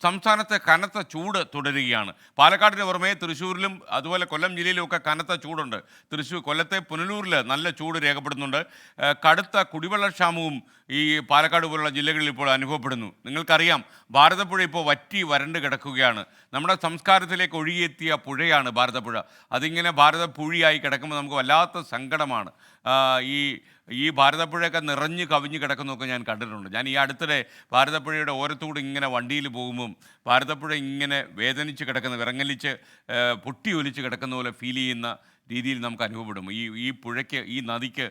സംസ്ഥാനത്തെ കനത്ത ചൂട് തുടരുകയാണ്. പാലക്കാടിന് പുറമെ തൃശ്ശൂരിലും അതുപോലെ കൊല്ലം ജില്ലയിലും ഒക്കെ കനത്ത ചൂടുണ്ട്. കൊല്ലത്തെ പുനലൂരിൽ നല്ല ചൂട് രേഖപ്പെടുന്നുണ്ട്. കടുത്ത കുടിവെള്ളക്ഷാമവും ഈ പാലക്കാട് പോലുള്ള ജില്ലകളിൽ ഇപ്പോൾ അനുഭവപ്പെടുന്നു. നിങ്ങൾക്കറിയാം, ഭാരതപ്പുഴ ഇപ്പോൾ വറ്റി വരണ്ട് കിടക്കുകയാണ്. നമ്മുടെ സംസ്കാരത്തിലേക്ക് ഒഴുകിയെത്തിയ പുഴയാണ് ഭാരതപ്പുഴ. അതിങ്ങനെ ഭാരതപ്പുഴയായി കിടക്കുമ്പോൾ നമുക്ക് വല്ലാത്ത സങ്കടമാണ്. ഈ ഈ ഭാരതപ്പുഴയൊക്കെ നിറഞ്ഞ് കവിഞ്ഞ് കിടക്കുന്നതൊക്കെ ഞാൻ കണ്ടിട്ടുണ്ട്. ഞാൻ ഈ അടുത്തിടെ ഭാരതപ്പുഴയുടെ ഓരത്തൂടെ ഇങ്ങനെ വണ്ടിയിൽ പോകുമ്പം ഭാരതപ്പുഴ ഇങ്ങനെ വേദനിച്ച് കിടക്കുന്ന, വിറങ്ങലിച്ച് പൊട്ടി ഒലിച്ച് കിടക്കുന്ന പോലെ ഫീൽ ചെയ്യുന്ന രീതിയിൽ നമുക്ക് അനുഭവപ്പെടും. ഈ പുഴയ്ക്ക്, ഈ നദിക്ക്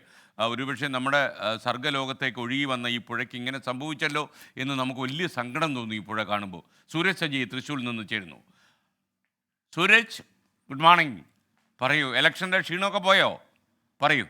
ഒരുപക്ഷെ നമ്മുടെ സർഗ്ഗലോകത്തേക്ക് ഒഴുകി വന്ന ഈ പുഴയ്ക്ക് ഇങ്ങനെ സംഭവിച്ചല്ലോ എന്ന് നമുക്ക് വലിയ സങ്കടം തോന്നി ഈ പുഴ കാണുമ്പോൾ. സൂരജ് സജി തൃശ്ശൂരിൽ നിന്ന് ചേരുന്നു. Sooraj, good morning. പറയൂ, ഇലക്ഷൻ്റെ ക്ഷീണമൊക്കെ പോയോ? പറയൂ.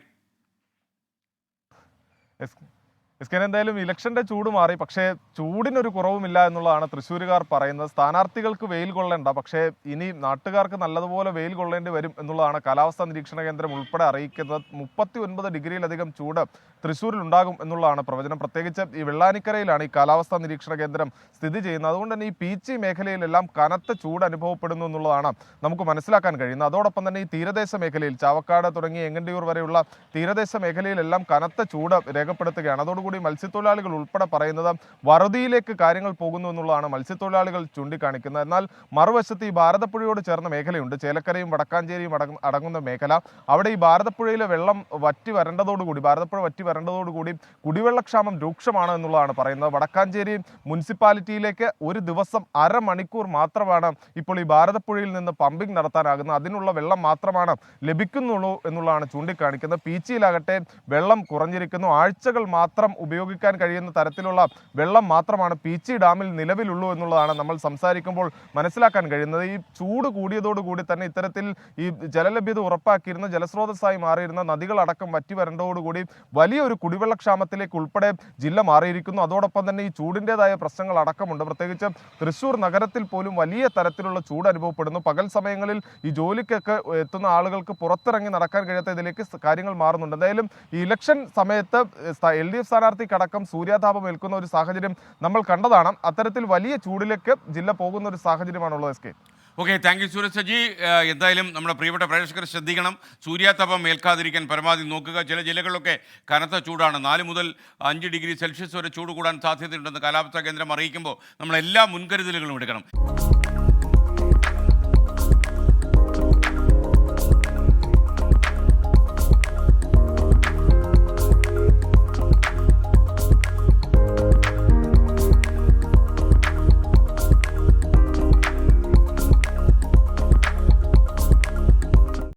എന്തായാലും ഇലക്ഷന്റെ ചൂട് മാറി, പക്ഷേ ചൂടിനൊരു കുറവുമില്ല എന്നുള്ളതാണ് തൃശ്ശൂരുകാർ പറയുന്നത്. സ്ഥാനാർത്ഥികൾക്ക് വെയിൽ കൊള്ളേണ്ട, പക്ഷേ ഇനി നാട്ടുകാർക്ക് നല്ലതുപോലെ വെയിൽ കൊള്ളേണ്ടി വരും എന്നുള്ളതാണ് കാലാവസ്ഥാ നിരീക്ഷണ കേന്ദ്രം ഉൾപ്പെടെ അറിയിക്കുന്നത്. 39 ഡിഗ്രിയിലധികം ചൂട് തൃശ്ശൂരിൽ ഉണ്ടാകും എന്നുള്ളതാണ് പ്രവചനം. പ്രത്യേകിച്ച് ഈ വെള്ളാനിക്കരയിലാണ് ഈ കാലാവസ്ഥാ നിരീക്ഷണ കേന്ദ്രം സ്ഥിതി ചെയ്യുന്നത്. അതുകൊണ്ട് തന്നെ ഈ പീച്ചി മേഖലയിലെല്ലാം കനത്ത ചൂട് അനുഭവപ്പെടുന്നു എന്നുള്ളതാണ് നമുക്ക് മനസ്സിലാക്കാൻ കഴിയുന്നത്. അതോടൊപ്പം തന്നെ ഈ തീരദേശ മേഖലയിൽ ചാവക്കാട് തുടങ്ങി എങ്ങണ്ടിയൂർ വരെയുള്ള തീരദേശ മേഖലയിലെല്ലാം കനത്ത ചൂട് രേഖപ്പെടുത്തുകയാണ്. അതോടുകൂടി മത്സ്യത്തൊഴിലാളികൾ ഉൾപ്പെടെ പറയുന്നത് വറുതിയിലേക്ക് കാര്യങ്ങൾ പോകുന്നു എന്നുള്ളതാണ് മത്സ്യത്തൊഴിലാളികൾ ചൂണ്ടിക്കാണിക്കുന്നത്. എന്നാൽ മറുവശത്ത് ഈ ഭാരതപ്പുഴയോട് ചേർന്ന മേഖലയുണ്ട്, ചേലക്കരയും വടക്കാഞ്ചേരിയും അടങ്ങുന്ന മേഖല. അവിടെ ഈ ഭാരതപ്പുഴയിലെ വെള്ളം ഭാരതപ്പുഴ വറ്റി വരേണ്ടതോടുകൂടി കുടിവെള്ളക്ഷാമം രൂക്ഷമാണ് എന്നുള്ളതാണ് പറയുന്നത്. വടക്കാഞ്ചേരി മുനിസിപ്പാലിറ്റിയിലേക്ക് ഒരു ദിവസം അരമണിക്കൂർ മാത്രമാണ് ഇപ്പോൾ ഈ ഭാരതപ്പുഴയിൽ നിന്ന് പമ്പിംഗ് നടത്താനാകുന്നത്. അതിനുള്ള വെള്ളം മാത്രമാണ് ലഭിക്കുന്നുള്ളൂ എന്നുള്ളതാണ് ചൂണ്ടിക്കാണിക്കുന്നത്. പീച്ചിയിലാകട്ടെ വെള്ളം കുറഞ്ഞിരിക്കുന്നു. ആഴ്ചകൾ മാത്രം ഉപയോഗിക്കാൻ കഴിയുന്ന തരത്തിലുള്ള വെള്ളം മാത്രമാണ് പീച്ചി ഡാമിൽ നിലവിലുള്ളൂ എന്നുള്ളതാണ് നമ്മൾ സംസാരിക്കുമ്പോൾ മനസ്സിലാക്കാൻ കഴിയുന്നത്. ഈ ചൂട് കൂടിയതോടുകൂടി തന്നെ ഇത്തരത്തിൽ ഈ ജലലഭ്യത ഉറപ്പാക്കിയിരുന്ന ജലസ്രോതസ്സായി മാറിയിരുന്ന നദികളടക്കം വറ്റി വരേണ്ടതോടുകൂടി വലിയൊരു കുടിവെള്ളക്ഷാമത്തിലേക്ക് ഉൾപ്പെടെ ജില്ല മാറിയിരിക്കുന്നു. അതോടൊപ്പം തന്നെ ഈ ചൂടിൻ്റെതായ പ്രശ്നങ്ങൾ അടക്കമുണ്ട്. പ്രത്യേകിച്ച് തൃശ്ശൂർ നഗരത്തിൽ പോലും വലിയ തരത്തിലുള്ള ചൂട് അനുഭവപ്പെടുന്നു. പകൽ സമയങ്ങളിൽ ഈ ജോലിക്കൊക്കെ എത്തുന്ന ആളുകൾക്ക് പുറത്തിറങ്ങി നടക്കാൻ കഴിയാത്ത ഇതിലേക്ക് കാര്യങ്ങൾ മാറുന്നുണ്ട്. എന്തായാലും ഈ ഇലക്ഷൻ സമയത്ത് LDF സ്ഥാനാർത്ഥിക്കടക്കം സൂര്യാതാപം ഏൽക്കുന്ന ഒരു സാഹചര്യം നമ്മൾ കണ്ടതാണ്. അത്തരത്തിൽ വലിയ ചൂടിലേക്ക് ജില്ല പോകുന്ന ഒരു സാഹചര്യമാണുള്ളത്. Okay, thank you Sooraj Saji. എന്തായാലും നമ്മുടെ പ്രിയപ്പെട്ട പ്രേക്ഷകർ ശ്രദ്ധിക്കണം, സൂര്യാതാപം ഏൽക്കാതിരിക്കാൻ പരമാവധി നോക്കുക. ചില ജില്ലകളിലൊക്കെ കനത്ത ചൂടാണ്. 4 മുതൽ 5 ഡിഗ്രി സെൽഷ്യസ് വരെ ചൂട് കൂടാൻ സാധ്യതയുണ്ടെന്ന് കാലാവസ്ഥാ കേന്ദ്രം അറിയിക്കുമ്പോൾ നമ്മൾ എല്ലാ മുൻകരുതലുകളും എടുക്കണം.